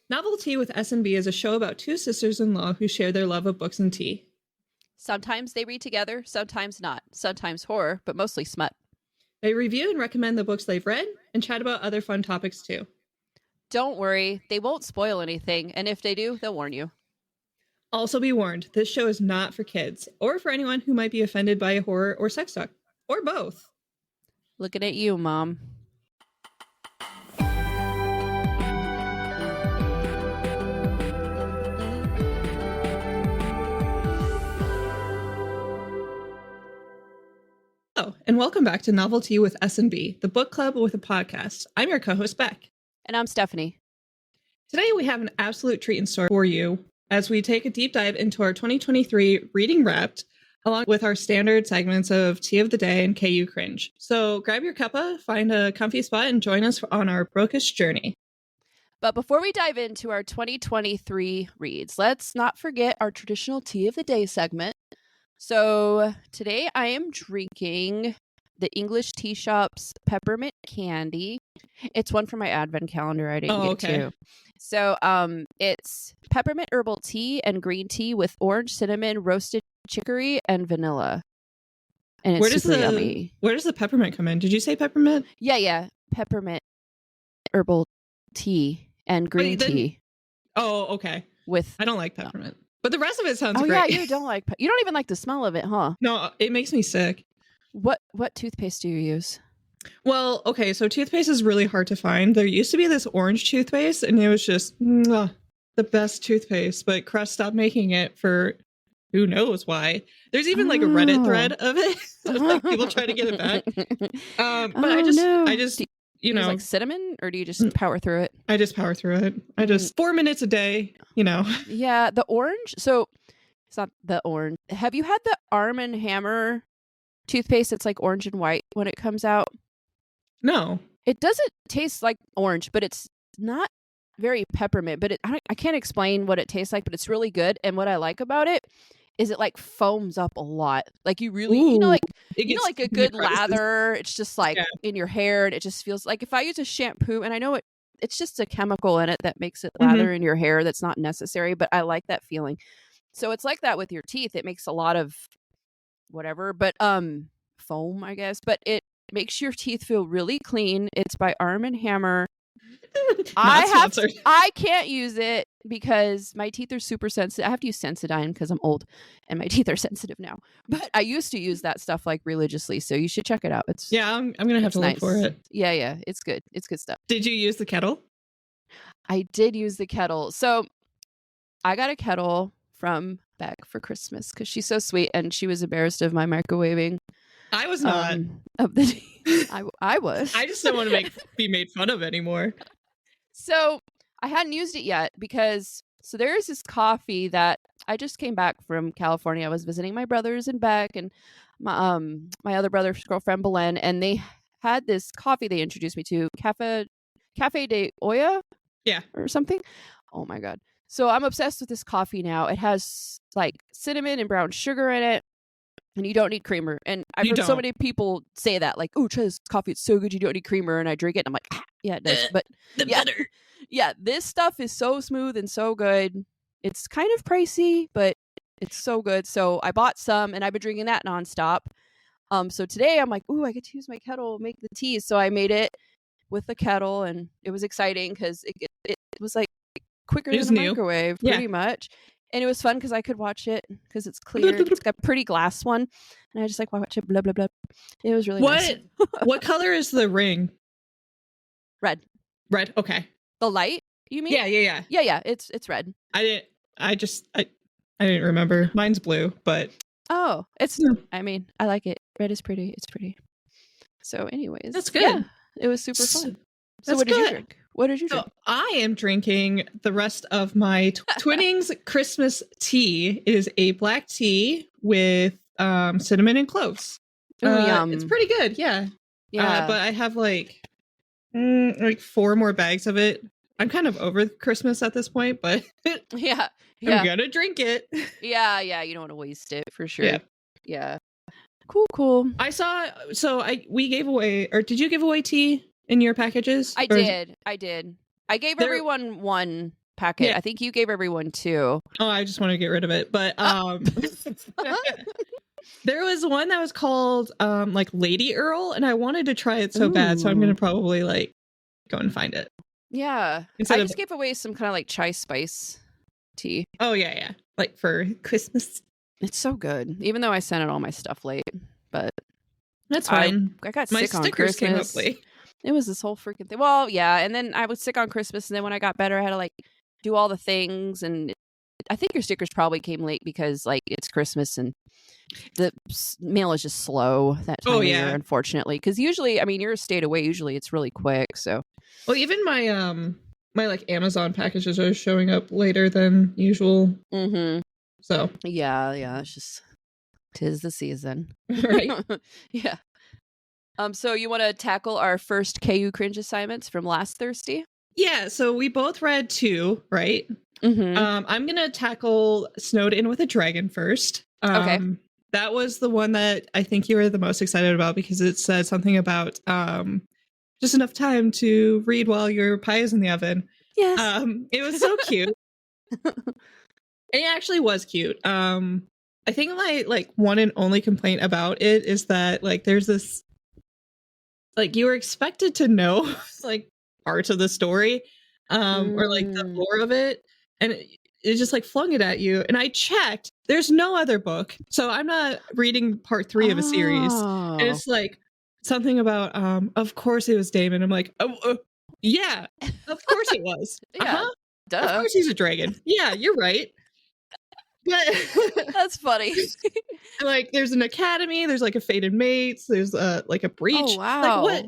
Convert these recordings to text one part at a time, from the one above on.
Novelty with S&B is a show about two sisters-in-law who share their love of books and tea. Sometimes they read together, sometimes not. Sometimes horror, but mostly smut. They review and recommend the books they've read and chat about other fun topics too. Don't worry, they won't spoil anything, and if they do, they'll warn you. Also be warned, this show is not for kids or for anyone who might be offended by horror or sex talk, or both. Looking at you, Mom. Hello, and welcome back to Novelty with S&B, the book club with a podcast. I'm your co-host, Bekk. And I'm Stephanie. Today we have an absolute treat in store for you as we take a deep dive into our 2023 Reading Wrapped, along with our standard segments of Tea of the Day and KU Cringe. So grab your cuppa, find a comfy spot, and join us on our bookish journey. But before we dive into our 2023 reads, let's not forget our traditional Tea of the Day segment. So today I am drinking the English Tea Shop's Peppermint Candy. It's one for my advent calendar I didn't get to. So it's peppermint herbal tea and green tea with orange, cinnamon, roasted chicory, and vanilla. And it's super yummy. Where does the peppermint come in? Did you say peppermint? Yeah. Peppermint herbal tea and green tea. Oh, okay. I don't like peppermint. But the rest of it sounds great. Oh, yeah, you don't even like the smell of it, huh? No, it makes me sick. What toothpaste do you use? Well, okay, so toothpaste is really hard to find. There used to be this orange toothpaste, and it was just the best toothpaste, but Crest stopped making it for who knows why. There's even like a Reddit thread of it. Like people try to get it back. But I just you know, like cinnamon, or do you just power through it? I just power through it. I just 4 minutes a day, you know. Yeah, the orange. So it's not the orange. Have you had the Arm & Hammer toothpaste? It's like orange and white when it comes out. No, it doesn't taste like orange, but it's not very peppermint. But I can't explain what it tastes like, but it's really good. And what I like about it is it like foams up a lot. Like you really, like a good lather. It's just like in your hair, and it just feels like if I use a shampoo, and I know it's just a chemical in it that makes it lather in your hair. That's not necessary, but I like that feeling. So it's like that with your teeth. It makes a lot of whatever, but foam, I guess. But it makes your teeth feel really clean. It's by Arm & Hammer. I can't use it because my teeth are super sensitive. I have to use Sensodyne because I'm old and my teeth are sensitive now. But I used to use that stuff like religiously, so you should check it out. I'm gonna have to look for it. Yeah, it's good. It's good stuff. Did you use the kettle? I did use the kettle. So I got a kettle from Bekk for Christmas because she's so sweet and she was embarrassed of my microwaving. I was not. I was. I just don't want to be made fun of anymore. So I hadn't used it yet because there is this coffee that I just came back from California. I was visiting my brothers in Bekk and my other brother's girlfriend Belen, and they had this coffee they introduced me to, Cafe de Olla, or something. Oh my god! So I'm obsessed with this coffee now. It has like cinnamon and brown sugar in it. And you don't need creamer. And I've heard so many people say that, like, oh, try this coffee. It's so good. You don't need creamer. And I drink it. And I'm like, yeah, it does. But better. Yeah, this stuff is so smooth and so good. It's kind of pricey, but it's so good. So I bought some and I've been drinking that nonstop. So today I'm like, ooh, I get to use my kettle, make the tea. So I made it with the kettle, and it was exciting because it was like quicker than the microwave, pretty much. And it was fun because I could watch it because it's clear. It's got a pretty glass one. And I just like watch it, blah, blah, blah. It was really nice. What color is the ring? Red. Red, okay. The light, you mean? Yeah. Yeah, it's red. I didn't remember. Mine's blue, but... Oh, I mean, I like it. Red is pretty. It's pretty. So anyways. That's good. Yeah, it was super fun. So what did you drink? What did you drink? So I am drinking the rest of my Twinings Christmas tea. It is a black tea with cinnamon and cloves. Yum. It's pretty good, yeah. But I have like 4 more bags of it. I'm kind of over Christmas at this point, but yeah. I'm gonna drink it. Yeah, you don't want to waste it for sure. Yeah. Cool. I saw. We gave away, or did you give away tea in your packages? I did. I gave everyone one packet. Yeah. I think you gave everyone 2. Oh, I just want to get rid of it. But there was one that was called like Lady Earl, and I wanted to try it so bad, so I'm gonna probably like go and find it. Yeah. Instead I of just gave away some kind of like chai spice tea. oh yeah, like for Christmas. It's so good. Even though I sent it all my stuff late, but That's fine. I got My sick on stickers came up Christmas. late. It was this whole freaking thing. Well, yeah, and then I was sick on Christmas, and then when I got better, I had to like do all the things, and I think your stickers probably came late because like it's Christmas and the mail is just slow that time of year, unfortunately. Because usually, I mean, you're a state away. Usually, it's really quick. So, well, even my my like Amazon packages are showing up later than usual. mm-hmm. So yeah, it's just 'tis the season, right? Yeah. So you want to tackle our first KU cringe assignments from last Thursday? Yeah. So we both read 2, right? Mm-hmm. I'm gonna tackle Snowed In with a Dragon first. Okay. That was the one that I think you were the most excited about because it said something about just enough time to read while your pie is in the oven. Yes. It was so cute. It actually was cute. I think my like one and only complaint about it is that like there's this like you were expected to know like parts of the story or like the lore of it, and it just like flung it at you. And I checked, there's no other book, so I'm not reading part 3 of a series. And it's like something about of course it was Damon. I'm like, oh yeah, of course it was. Yeah, duh. Of course he's a dragon. Yeah, you're right. But that's funny. Like there's an academy, there's like a fated mates, there's like a breach. Oh wow. Like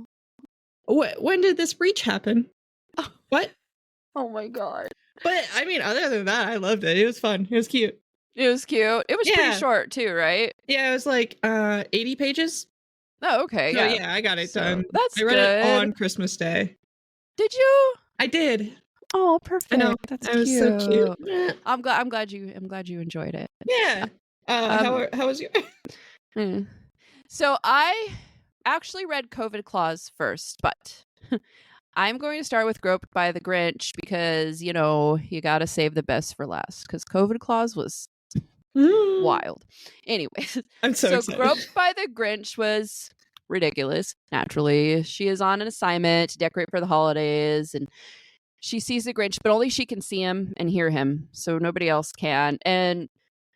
what when did this breach happen? What? Oh my god. But I mean, other than that, I loved it. It was fun. It was cute. It was cute. It was pretty short too, right? Yeah, it was like 80 pages. Oh, okay. So, yeah, I got it done. That's I read it on Christmas Day. Did you? I did. Oh, perfect. I know. That's cute. Was so cute. I'm glad you enjoyed it. Yeah. How was your So I actually read COVID Clause first, but I'm going to start with Groped by the Grinch because, you know, you got to save the best for last because COVID Clause was wild. Anyways, I'm so excited. Groped by the Grinch was ridiculous. Naturally, she is on an assignment to decorate for the holidays, and she sees the Grinch, but only she can see him and hear him, so nobody else can. And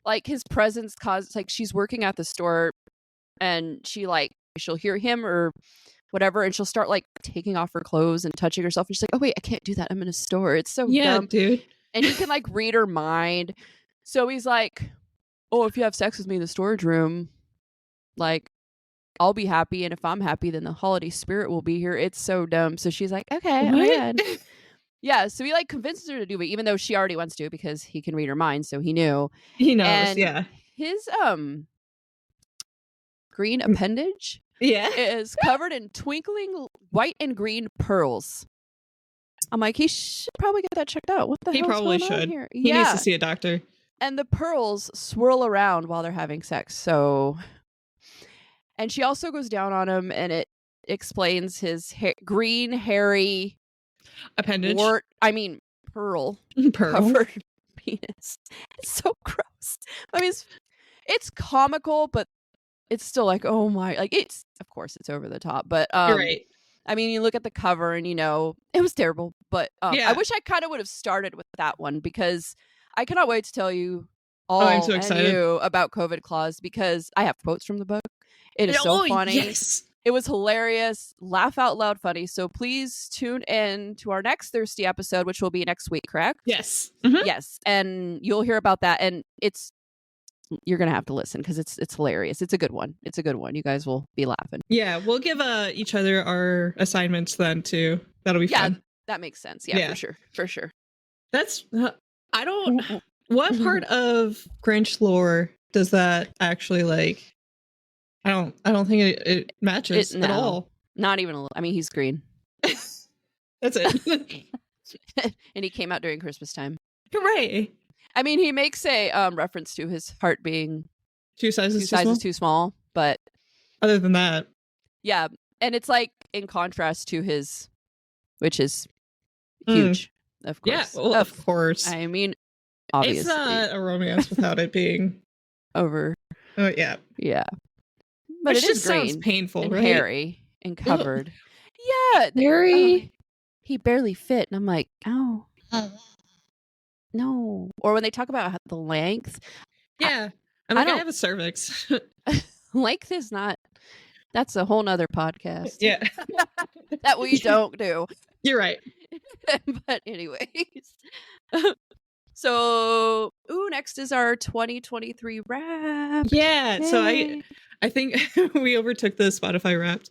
like his presence causes, like she's working at the store, and she'll hear him or whatever, and she'll start like taking off her clothes and touching herself. And she's like, "Oh wait, I can't do that. I'm in a store." It's so dumb, dude. And he can like read her mind. So he's like, "Oh, if you have sex with me in the storage room, like I'll be happy, and if I'm happy, then the holiday spirit will be here." It's so dumb. So she's like, "Okay, I'm in." Yeah, so he like convinces her to do it, even though she already wants to because he can read her mind, so he knew. He knows, and yeah. His green appendage is covered in twinkling white and green pearls. I'm like, he should probably get that checked out. What the hell? He probably should. Here? He needs to see a doctor. And the pearls swirl around while they're having sex. So, and she also goes down on him, and it explains his green, hairy appendage. Pearl covered penis. It's so gross. I mean, it's comical, but it's still like, oh my, like it's, of course it's over the top, but you're right. I mean, you look at the cover and you know it was terrible, but I wish I kind of would have started with that one because I cannot wait to tell you all I'm so excited about COVID Clause because I have quotes from the book. It is so funny. Yes. It was hilarious, laugh out loud funny. So please tune in to our next Thirsty episode, which will be next week, correct? Yes. Mm-hmm. Yes. And you'll hear about that. And you're going to have to listen because it's hilarious. It's a good one. It's a good one. You guys will be laughing. Yeah. We'll give each other our assignments then too. That'll be fun. That makes sense. Yeah, for sure. That's, what part of Grinch lore does that actually like? I don't think it matches at all. Not even a little. I mean, he's green. That's it. And he came out during Christmas time. Hooray! I mean, he makes a reference to his heart being two sizes too small, but other than that, yeah. And it's like in contrast to his, which is huge. Of Yeah, course. well, of course. I mean, obviously. It's not a romance without it being over. Oh, yeah. Yeah. But Which it just is green sounds painful, and right? hairy and covered. Yeah. Hairy. He barely fit. And I'm like, oh, no. Or when they talk about the length. Yeah. I'm like, I have a cervix. Length is not, that's a whole nother podcast. Yeah. That we don't do. You're right. But anyways. So, next is our 2023 wrap. Yeah. Yay. So I think we overtook the Spotify Wrapped.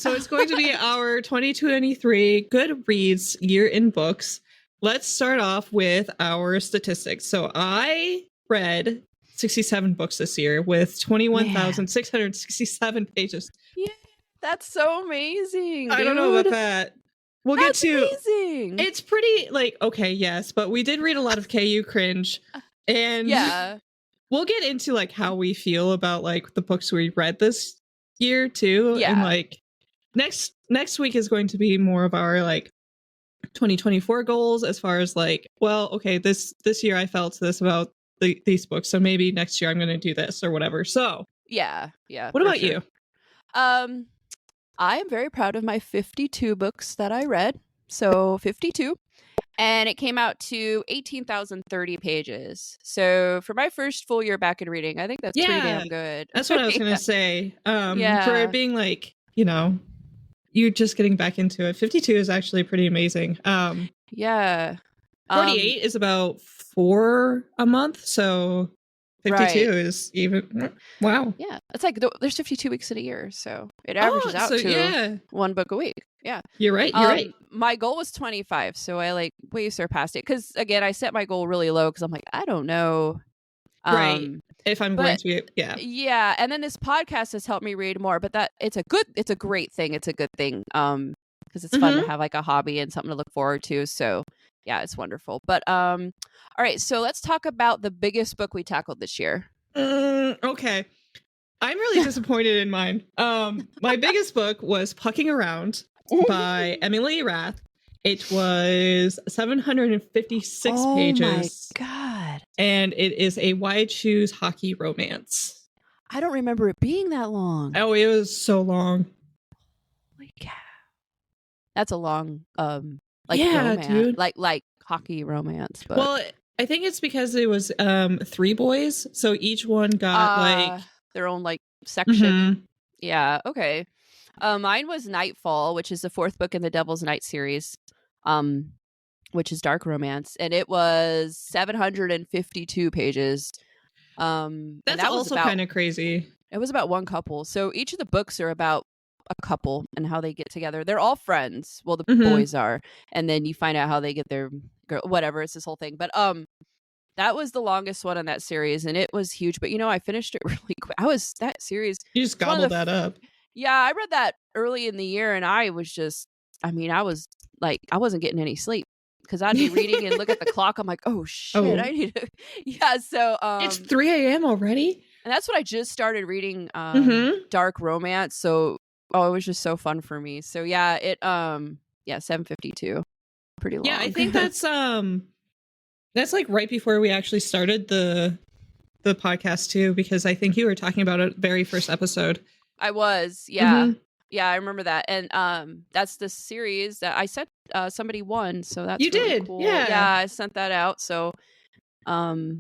So it's going to be our 2023 Goodreads year in books. Let's start off with our statistics. So I read 67 books this year with 21,667 pages. Yeah, that's so amazing. I don't know about that. We'll That's get to amazing. It's pretty okay, yes, but we did read a lot of KU cringe, and yeah, we'll get into like how we feel about like the books we read this year too. Yeah. And like next week is going to be more of our like 2024 goals as far as like, well, okay, this year I felt this about these books, so maybe next year I'm going to do this or whatever. So yeah. What about you? I am very proud of my 52 books that I read. So 52. And it came out to 18,030 pages. So for my first full year back in reading, I think that's pretty damn good. That's what I was going to say. For it being like, you're just getting back into it. 52 is actually pretty amazing. 48 is about 4 a month. So 52 is even, wow. Yeah. It's like there's 52 weeks in a year. So it averages out to 1 book a week. Yeah. You're right. You're right. My goal was 25. So I like way surpassed it. Because again, I set my goal really low because I'm like, I don't know. Right. If I'm going to be, yeah. Yeah. And then this podcast has helped me read more. But it's a great thing. It's a good thing. Because it's fun to have like a hobby and something to look forward to. So yeah, it's wonderful. But all right, so let's talk about the biggest book we tackled this year. Okay. I'm really disappointed in mine. My biggest book was Pucking Around by Emily Rath. It was 756 pages. Oh my God. And it is a wide shoes hockey romance. I don't remember it being that long. Oh, it was so long. Holy cow. That's a long romance. Dude. Like hockey romance. But well, I think it's because it was 3 boys, so each one got like their own like section. Yeah, okay. Mine was Nightfall, which is the 4th book in the Devil's Night series, which is dark romance, and it was 752 pages. That's also kind of crazy. It was about 1 couple. So each of the books are about a couple and how they get together. They're all friends. Well, the boys are, and then you find out how they get their girl, whatever. It's this whole thing. But that was the longest one in that series, and it was huge. But I finished it really quick. That series. You just gobbled that up. Yeah, I read that early in the year, and I was just, I was like, I wasn't getting any sleep because I'd be reading and look at the clock. I'm like, oh shit, I need to. Yeah, so it's 3 a.m. already, and that's what I just started reading. Dark romance. So. Oh, it was just so fun for me. So yeah, 752. Pretty long. Yeah, I think that's like right before we actually started the podcast too, because I think you were talking about it very first episode. I was, yeah. Yeah, I remember that. And that's the series that I sent somebody one, so that's you really did. Cool. Yeah. Yeah, I sent that out. So I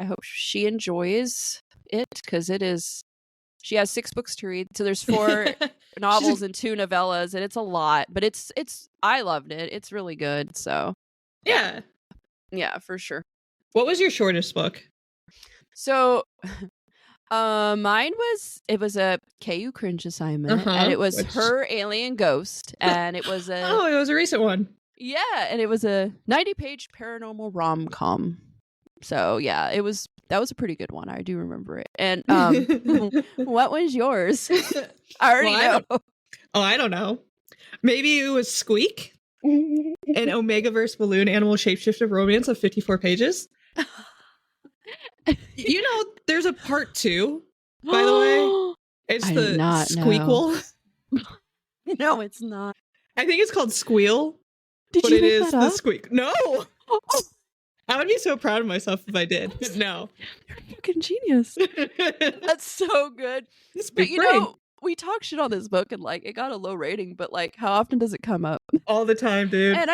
hope she enjoys it because it is. She has 6 books to read. So there's 4 novels and 2 novellas, and it's a lot, but it's I loved it. It's really good. So yeah, for sure. What was your shortest book? So mine was a KU cringe assignment, and it was Her Alien Ghost, and it was it was a recent one. Yeah, and it was a 90-page paranormal rom-com. So yeah, that was a pretty good one. I do remember it. And what was yours? I already know. I don't know. Maybe it was Squeak, an Omegaverse balloon animal shapeshifter romance of 54 pages. There's a part 2, by the way. It's the Squeakquel. No, it's not. I think it's called Squeal, Did but you it make is that the up? squeak. No, Oh, I would be so proud of myself if I did, but no. you're a fucking genius. That's so good. This But big you brain know, we talk shit on this book and like it got a low rating, but like how often does it come up? all the time, dude. And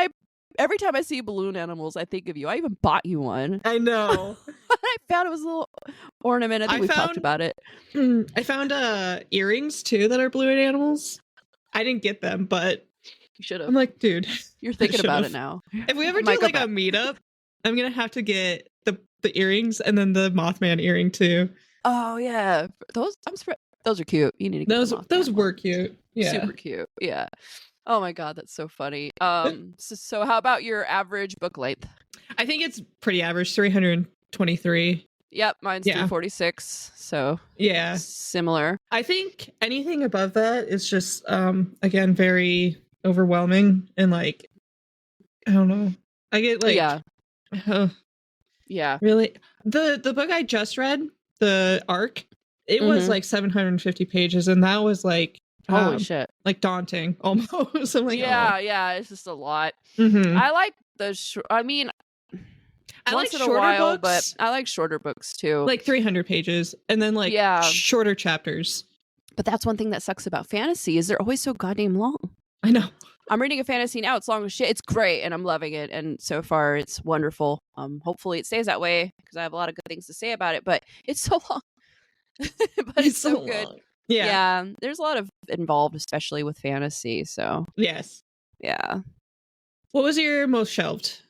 every time I see balloon animals, I think of you. I even bought you one. I know. I found it was a little ornament. I think we've talked about it. I found earrings too that are balloon animals. I didn't get them, but You should have. I'm like, dude, You're thinking about it should've. now. If we ever Might do go like a back. meetup, I'm gonna have to get the earrings and then the Mothman earring too. Oh yeah, those those are cute. You need to get Those the Mothman were one. cute. Yeah. Super cute. Yeah. Oh my god, that's so funny. So how about your average book length? I think it's pretty average, 323. Yep, mine's Yeah. 346. So Yeah. similar. I think anything above that is just again very overwhelming and like I don't know. I get like Yeah. Yeah. really the book I just read, the Arc, it was like 750 pages and that was like Holy shit. like daunting almost. I'm like, yeah, it's just a lot. Mhm. I like I mean, I once like in a shorter while, books, but I like shorter books too. like 300 pages and then like Yeah. shorter chapters. But that's one thing that sucks about fantasy is they're always so goddamn long. I know. I'm reading a fantasy now. It's long as shit. It's great, and I'm loving it. And so far, it's wonderful. Hopefully, it stays that way because I have a lot of good things to say about it. But it's so long. But it's so good. Long. Yeah. There's a lot of involved, especially with fantasy. So Yes. yeah, What was your most shelved?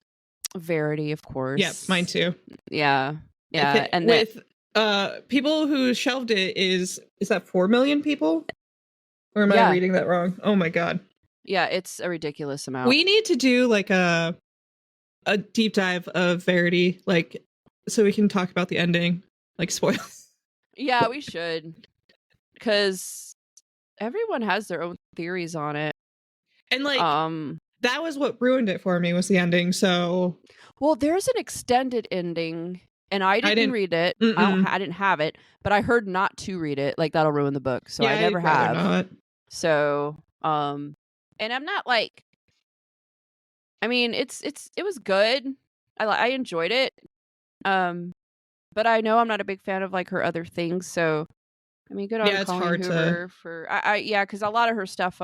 Verity, of course. Yep, mine too. Yeah, yeah, and with people who shelved it is that 4 million people? Or am I reading that wrong? Oh my god. Yeah, it's a ridiculous amount. We need to do like a deep dive of Verity, like so we can talk about the ending, like spoilers. Yeah, we should. Because everyone has their own theories on it. And like that was what ruined it for me was the ending. So well, there's an extended ending, and I didn't read it. I didn't have it, but I heard not to read it. Like that'll ruin the book, so yeah, I never I'd rather have. not. So, and I'm not like. I mean, it was good. I enjoyed it. But I know I'm not a big fan of like her other things. So, I mean, good on it's Colleen hard Hoover for because a lot of her stuff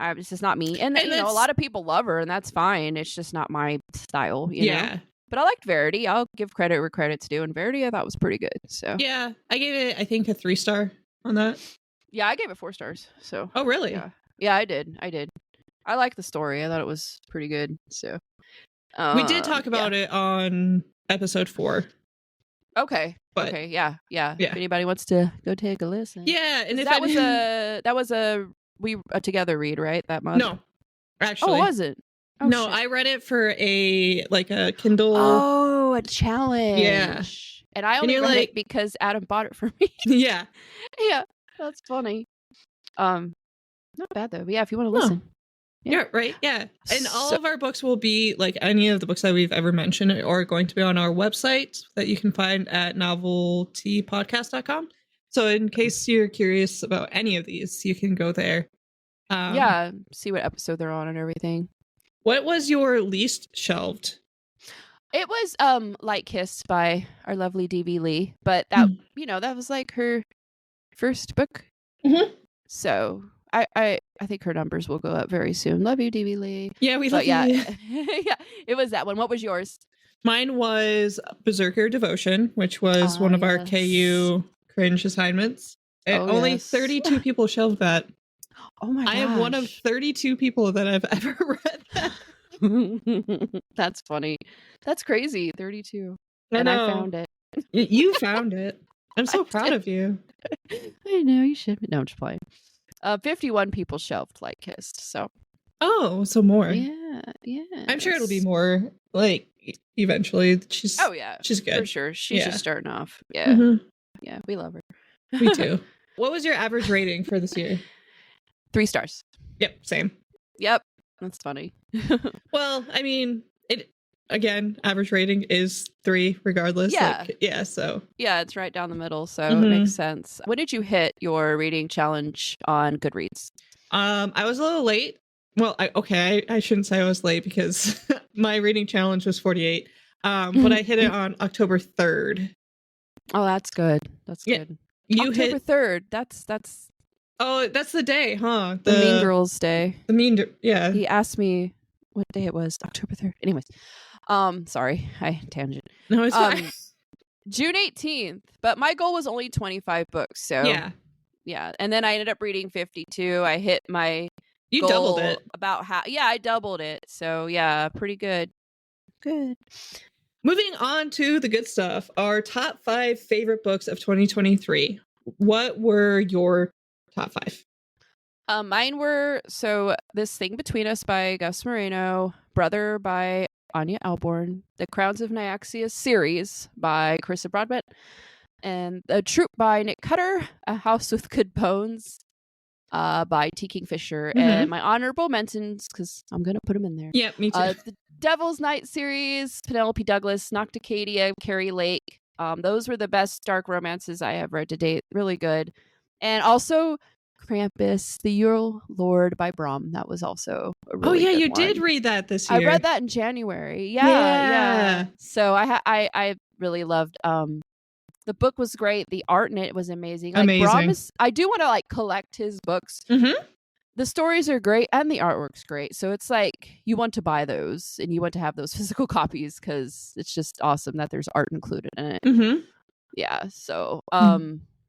it's just not me. And you know, a lot of people love her, and that's fine. It's just not my style, you know? But I liked Verity. I'll give credit where credit's due, and Verity I thought was pretty good. So yeah, I gave it, I think, a 3-star on that. Yeah, I gave it 4 stars. So oh, really? Yeah, I did. I liked the story. I thought it was pretty good. So we did talk about it on episode 4. Okay. But, okay. Yeah. If anybody wants to go take a listen. Yeah, and if that was a together read, right? That month. No, actually, oh, was it? Oh, no, shit. I read it for a Kindle. Oh, a challenge. Yeah, and I only read it because Adam bought it for me. Yeah, yeah, that's funny. Not bad though. But yeah, if you want to listen. Yeah, right. Yeah. And all of our books will be like any of the books that we've ever mentioned are going to be on our website that you can find at noveltypodcast.com. So in case you're curious about any of these, you can go there. See what episode they're on and everything. What was your least shelved? It was Light Kissed by our lovely D.V. Lee, but that that was like her first book. Mm-hmm. So I think her numbers will go up very soon. Love you, D.V. Lee. Yeah, we love you. Yeah, it was that one. What was yours? Mine was Berserker Devotion, which was one of our KU cringe assignments. And only 32 people shelved that. Oh my gosh. I am one of 32 people that have ever read that. That's funny. That's crazy. 32. I know. I found it. You found it. I'm so proud of you. I know, you should. No, I'm just playing. 51 people shelved Light Kissed, so. Oh, so more. Yeah. I'm sure it'll be more, like, eventually. She's good. For sure. She's just starting off. Yeah. Mm-hmm. Yeah, we love her. We do. What was your average rating for this year? 3 stars. Yep, same. Yep. That's funny. Well, I mean, average rating is 3 regardless. Yeah. So. Yeah, it's right down the middle, so it makes sense. When did you hit your reading challenge on Goodreads? I was a little late, well, I shouldn't say I was late because my reading challenge was 48. But I hit it on October 3rd. Oh, that's good. That's Yeah, good. you October hit. 3rd. That's Oh, that's the day, huh? the Mean Girls Day. Yeah. He asked me what day it was. October 3rd. Anyways, sorry, I tangent. No, it's fine. June 18th. But my goal was only 25 books. So yeah. And then I ended up reading 52. I hit my You goal doubled it. about half. Yeah, I doubled it. So yeah, pretty good. Good. Moving on to the good stuff. Our top 5 favorite books of 2023. What were your top 5? Mine were This Thing Between Us by Gus Moreno, Brother by Anya Alborn, The Crowns of Nyaxia series by Carissa Broadbent, and The Troop by Nick Cutter, A House with Good Bones by T. Kingfisher, and my honorable mentions, because I'm going to put them in there. Yeah, me too. The Devil's Night series, Penelope Douglas, Nocticadia, Carrie Lake. Those were the best dark romances I have read to date. Really good. And also Krampus, The Yule Lord by Brom. That was also a really good you one. did read that this year. I read that in January. Yeah. So I really loved the book was great. The art in it was amazing. Like Brom I do want to like collect his books. The stories are great and the artwork's great. So it's like you want to buy those and you want to have those physical copies because it's just awesome that there's art included in it. Yeah. So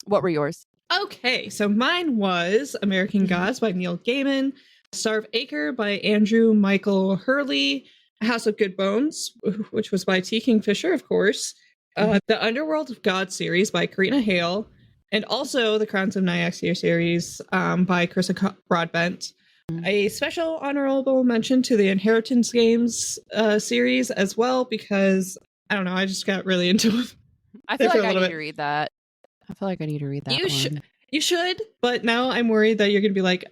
what were yours? Okay, so mine was American Gods by Neil Gaiman, Star of Acre by Andrew Michael Hurley, House of Good Bones, which was by T. Kingfisher, of course, the Underworld of God series by Karina Hale, and also the Crowns of Nyaxia series by Carissa Broadbent. A special honorable mention to the Inheritance Games series as well, because, I don't know, I just got really into it. I feel like I need to read that. I feel like I need to read that. You should, but now I'm worried that you're gonna be like,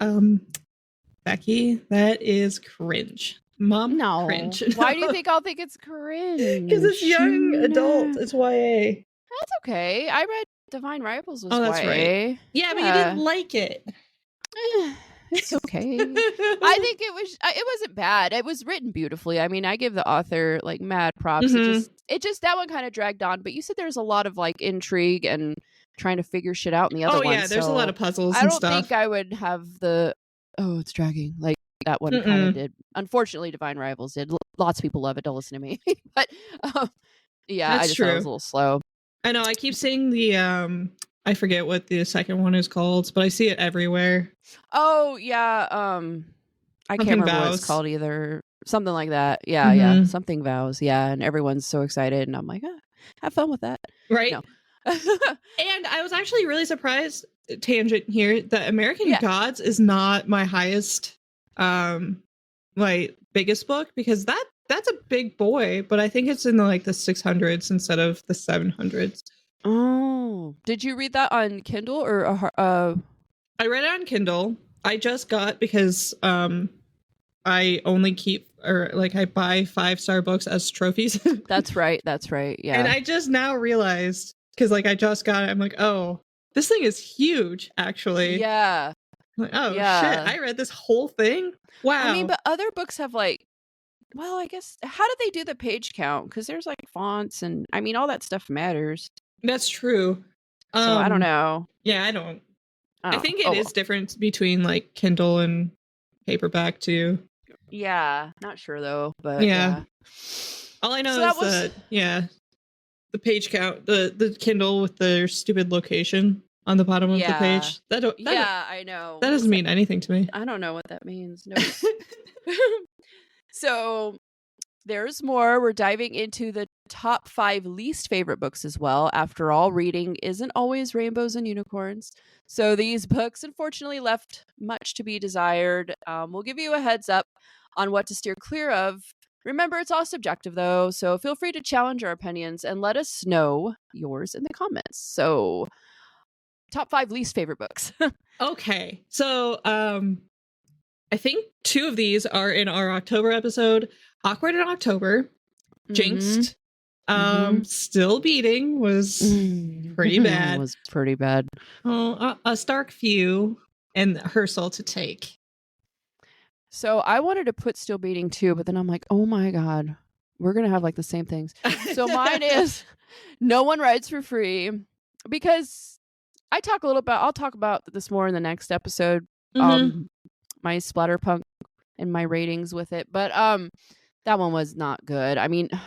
Becky, that is cringe. Mom, no. Cringe. Why do you think I'll think it's cringe? Because it's young adult. It's YA. That's okay. I read Divine Rivals was that's YA. Right. Yeah, but you didn't like it. It's okay. I think it wasn't bad. It was written beautifully. I mean, I give the author like mad props. It just that one kind of dragged on. But you said there's a lot of like intrigue and trying to figure shit out in the other one. Oh yeah, there's a lot of puzzles. I don't think I would have it's dragging like that one kind of did. Unfortunately, Divine Rivals did. Lots of people love it. Don't listen to me. But yeah, that's I just true. thought it was a little slow. I know. I keep seeing the I forget what the second one is called, but I see it everywhere. Oh yeah, I can't remember what it's called either. Something like that. Yeah, yeah. Something Vows. Yeah, and everyone's so excited, and I'm like, have fun with that. Right. No. And I was actually really surprised, tangent here, that American Gods is not my highest like biggest book, because that's a big boy, but I think it's in the 600s instead of the 700s. Oh, did you read that on Kindle or I read it on Kindle. I just got, because I only keep, or I buy 5-star books as trophies. That's right. Yeah. And I just now realized, because I just got it, I'm like, oh, this thing is huge, actually. Yeah. I'm like, oh shit, I read this whole thing. Wow. I mean, but other books have well, I guess, how do they do the page count? Because there's fonts and I mean all that stuff matters. That's true. So I don't know. Yeah, I think it is different between Kindle and paperback too. Yeah, not sure though, but yeah. All I know is the page count, the Kindle with their stupid location on the bottom of the page. I know. That doesn't mean anything to me. I don't know what that means. No. So there's more. We're diving into the top 5 least favorite books as well. After all, reading isn't always rainbows and unicorns. So these books, unfortunately, left much to be desired. We'll give you a heads up on what to steer clear of. Remember, it's all subjective, though, so feel free to challenge our opinions and let us know yours in the comments. So, top 5 least favorite books. Okay, so I think 2 of these are in our October episode. Awkward in October, Jinxed, Still Beating was pretty bad. It was pretty bad. Oh, A Stark Few, and Her Soul to Take. So I wanted to put Still Beating too, but then I'm like, oh my God, we're going to have like the same things. So mine is No One Writes for Free, because I'll talk about this more in the next episode. Mm-hmm. My splatterpunk and my ratings with it. But that one was not good. I mean, oh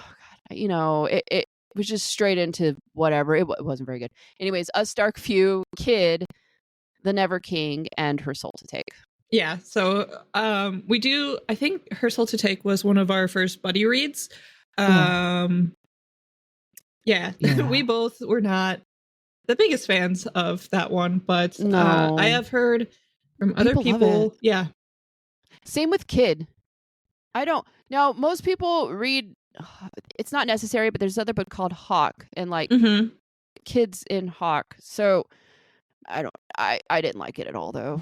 God, it was just straight into whatever. It wasn't very good. Anyways, A Stark Few, Kid, The Never King, and Her Soul to Take. Yeah, so I think Her Soul to Take was one of our first buddy reads. Yeah. We both were not the biggest fans of that one, but No. I have heard from other people. Yeah. Same with Kid. Now most people read, it's not necessary, but there's another book called Hawk, and like Kids in Hawk. So I didn't like it at all, though.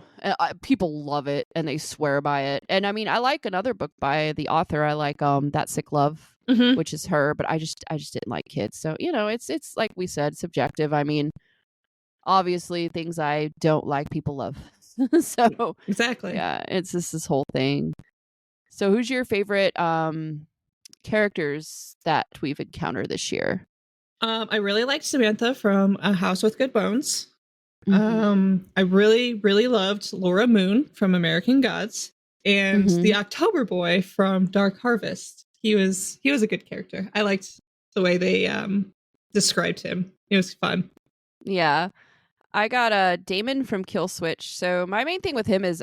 People love it and they swear by it. And I mean, I like another book by the author. I like That Sick Love, which is her, but I just didn't like Kids. So, it's like we said, subjective. I mean, obviously things I don't like, people love. So exactly. Yeah, it's just this whole thing. So who's your favorite characters that we've encountered this year? I really liked Samantha from A House with Good Bones. Mm-hmm. I really, really loved Laura Moon from American Gods, and the October Boy from Dark Harvest. He was a good character. I liked the way they described him. It was fun. Yeah. I got Damon from Kill Switch. So my main thing with him is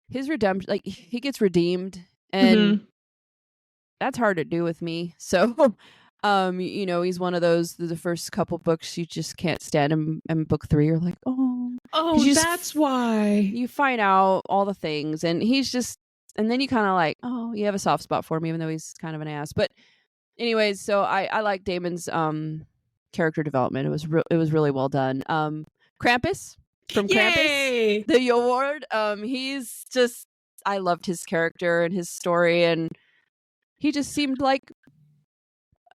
his redemption. Like, he gets redeemed, and that's hard to do with me. So he's one of those, the first couple books you just can't stand him, and book 3 you're like, that's why you find out all the things, and he's just, and then you kind of like, oh, you have a soft spot for him, even though he's kind of an ass. But anyways, so I like Damon's character development. It was really well done. Krampus from Yay! Krampus, the award. He's just, I loved his character and his story, and he just seemed like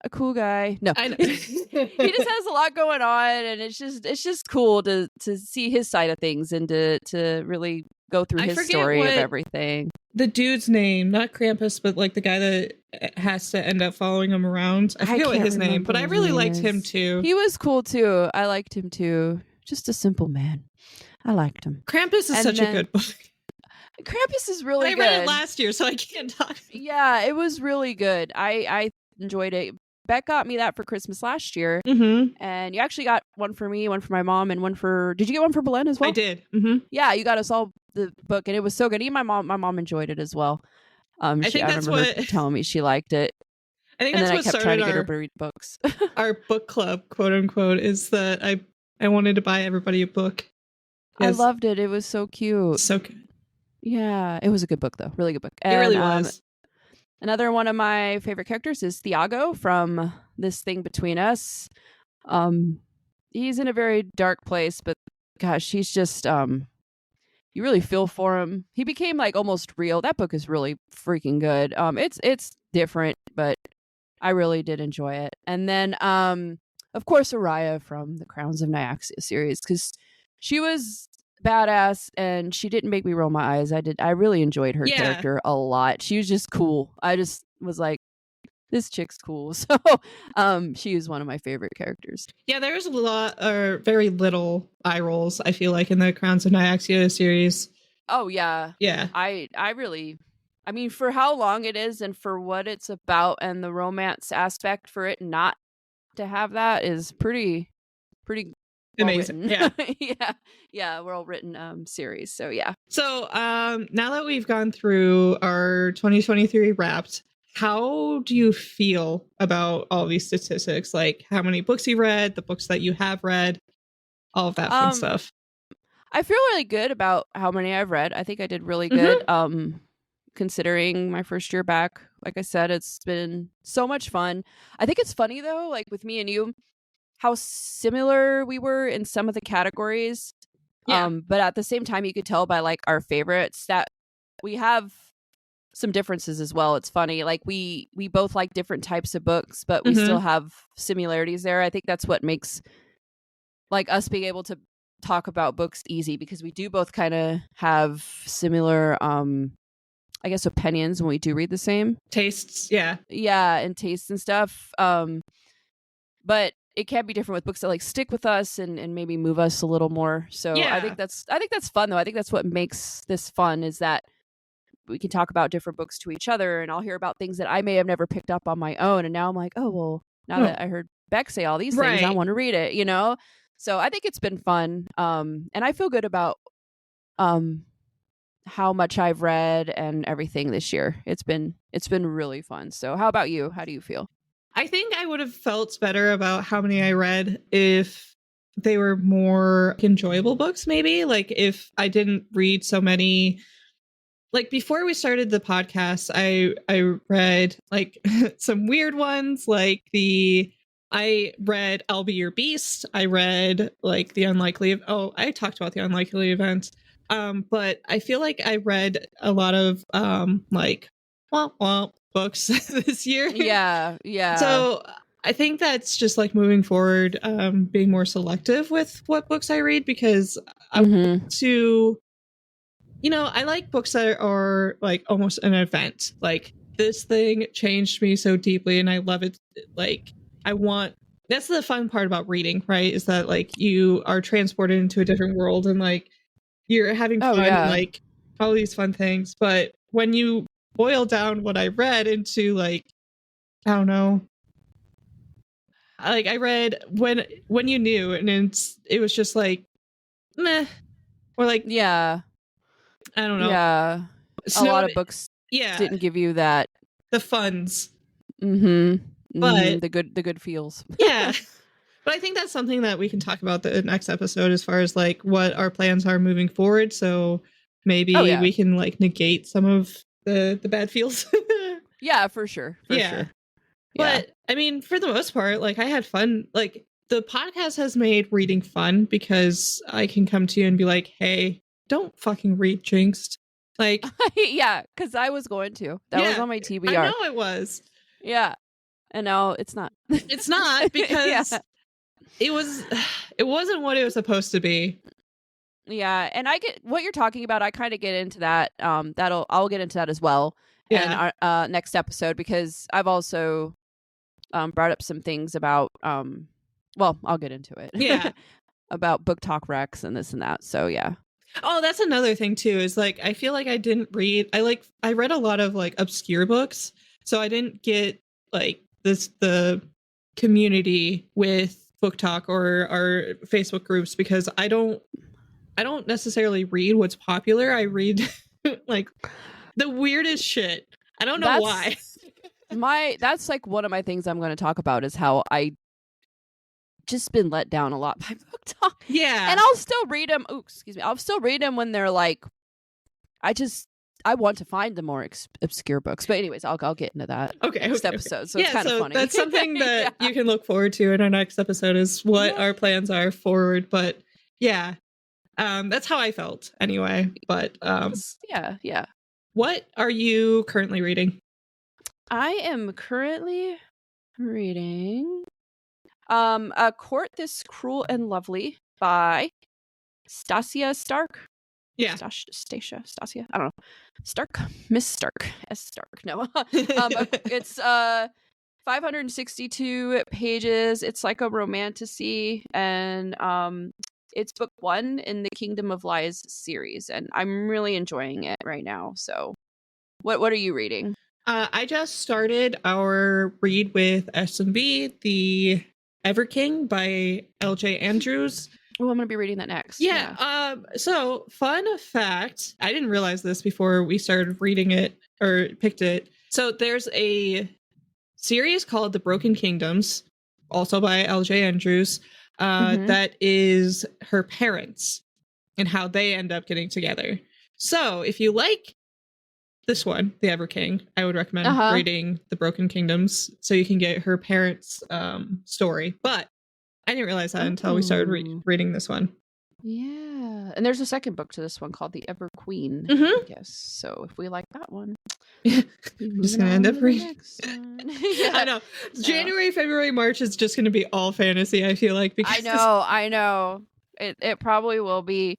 a cool guy. No, I know. He just has a lot going on, and it's just cool to see his side of things, and to really go through his story of everything. The dude's name, not Krampus, but like the guy that has to end up following him around. I forget what his name, but I really liked him too. He was cool too. I liked him too. Just a simple man. I liked him. Krampus is such a good book. Krampus is really good. I read it last year, so I can't talk. Yeah, it was really good. I enjoyed it. Bekk got me that for Christmas last year, and you actually got one for me, one for my mom, and one for. Did you get one for Belen as well? I did. Yeah, you got us all the book, and it was so good. Even my mom enjoyed it as well. I remember her telling me she liked it. I think that's what started trying to get her to read books. Our book club, quote unquote, is that I wanted to buy everybody a book. I loved it. It was so cute. So good. Yeah, it was a good book though. Really good book. It really was. Another one of my favorite characters is Thiago from This Thing Between Us. He's in a very dark place, but gosh, he's just you really feel for him. He became like almost real. That book is really freaking good. It's different, but I really did enjoy it. And then of course Araya from the Crowns of Nyaxia series, because she was badass and she didn't make me roll my eyes. I really enjoyed her character a lot. She was just cool. I just was like, this chick's cool. So she is one of my favorite characters. Yeah, there's a lot or very little eye rolls, I feel like, in the Crowns of Nyaxia series. Oh yeah. Yeah. I mean, for how long it is and for what it's about, and the romance aspect, for it not to have that is pretty amazing. Yeah, well written series. So yeah. So now that we've gone through our 2023 Wrapped, how do you feel about all these statistics? Like how many books you read, the books that you have read, all of that fun stuff? I feel really good about how many I've read. I think I did really good. Considering my first year back. Like I said, it's been so much fun. I think it's funny though, like with me and you, how similar we were in some of the categories. But at the same time, you could tell by like our favorites that we have some differences as well. It's funny. Like we both like different types of books, but we still have similarities there. I think that's what makes like us being able to talk about books easy, because we do both kind of have similar I guess, opinions when we do read the same. Tastes, yeah. Yeah, and tastes and stuff. But it can be different with books that like stick with us and maybe move us a little more. So Yeah. I think that's fun though. I think that's what makes this fun, is that we can talk about different books to each other, and I'll hear about things that I may have never picked up on my own, and now I'm like, oh well, now that I heard Bekk say all these things, I want to read it, you know? So I think it's been fun. And I feel good about how much I've read and everything this year. It's been really fun. So how about you? How do you feel? I think I would have felt better about how many I read if they were more enjoyable books, maybe. Like if I didn't read so many. Like before we started the podcast, I read like some weird ones, like I read I'll Be Your Beast. I read like I talked about The Unlikely Event. But I feel like I read a lot of like womp womp books this year. Yeah. So I think that's just like moving forward, being more selective with what books I read, because I want to, I like books that are like almost an event. Like this thing changed me so deeply and I love it. Like that's the fun part about reading, right? Is that like you are transported into a different world and like you're having fun and like all these fun things. But when you boil down what I read into like, I don't know, like I read when you knew, and it was just like meh, or like I don't know. Yeah. A lot of books didn't give you that. The funds. But the good feels. Yeah. But I think that's something that we can talk about the next episode as far as like what our plans are moving forward. So maybe we can like negate some of the bad feels. Yeah, for sure. For sure. Yeah. But I mean, for the most part, like I had fun. Like the podcast has made reading fun because I can come to you and be like, hey, don't fucking read Jinxed. Like, yeah, because I was going to. That was on my TBR. I know it was. Yeah. And now it's not. It's not, because it wasn't what it was supposed to be. Yeah, and I get what you're talking about. I kind of get into that. I'll get into that as well in our next episode, because I've also brought up some things about well, I'll get into it. Yeah. About book talk recs and this and that. So yeah. Oh, that's another thing too, is like I feel like I didn't read. I read a lot of like obscure books, so I didn't get like the community with book talk or our Facebook groups, because I don't necessarily read what's popular. I read like the weirdest shit. I don't know why. That's like one of my things I'm going to talk about, is how I just been let down a lot by book talk. Yeah. And I'll still read them. Oh, excuse me. I'll still read them when they're like, I want to find the more obscure books. But anyways, I'll get into that next episode. So it's kind of funny. That's something that you can look forward to in our next episode, is what our plans are forward. But yeah, that's how I felt anyway. But yeah. What are you currently reading? I am currently reading A Court This Cruel and Lovely by Stasia Stark. Yeah. Stasia. I don't know. Stark. Miss Stark. S. Stark. No. It's 562 pages. It's like a romantasy, and it's book 1 in the Kingdom of Lies series, and I'm really enjoying it right now. So what are you reading? I just started our read with S&B, The Everking by L.J. Andrews. Oh, I'm going to be reading that next. Yeah. So, fun fact, I didn't realize this before we started reading it or picked it. So, there's a series called The Broken Kingdoms, also by L.J. Andrews, that is her parents and how they end up getting together. So, if you like this one, The Everking, I would recommend reading The Broken Kingdoms so you can get her parents' story. But I didn't realize that until we started reading this one. Yeah. And there's a second book to this one called The Ever Queen, I guess. So if we like that one, I'm just going to end up reading. I know. January, February, March is just going to be all fantasy, I feel like. Because I know. It probably will be.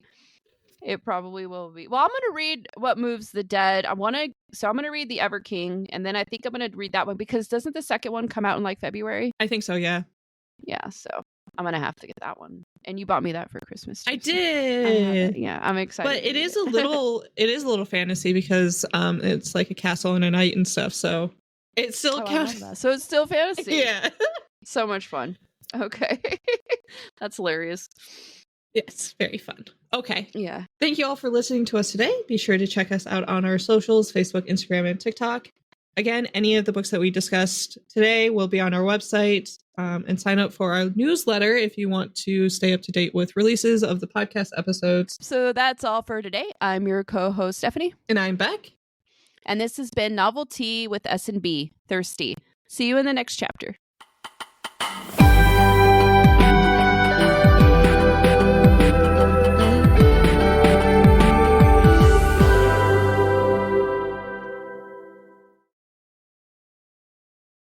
It probably will be. Well, I'm gonna read What Moves the Dead. I'm gonna read The Ever King, and then I think I'm gonna read that one because doesn't the second one come out in like February? I think so, yeah. Yeah, so I'm gonna have to get that one. And you bought me that for Christmas too. I so did. yeah, I'm excited. But it is a little fantasy because it's like a castle and a knight and stuff, so it still counts. So it's still fantasy. Yeah. So much fun. Okay. That's hilarious. Yes, very fun. Okay. Yeah. Thank you all for listening to us today. Be sure to check us out on our socials, Facebook, Instagram, and TikTok. Again, any of the books that we discussed today will be on our website, and sign up for our newsletter if you want to stay up to date with releases of the podcast episodes. So that's all for today. I'm your co-host, Stephanie. And I'm Bekk. And this has been Novelty with S&B, Thirsty. See you in the next chapter.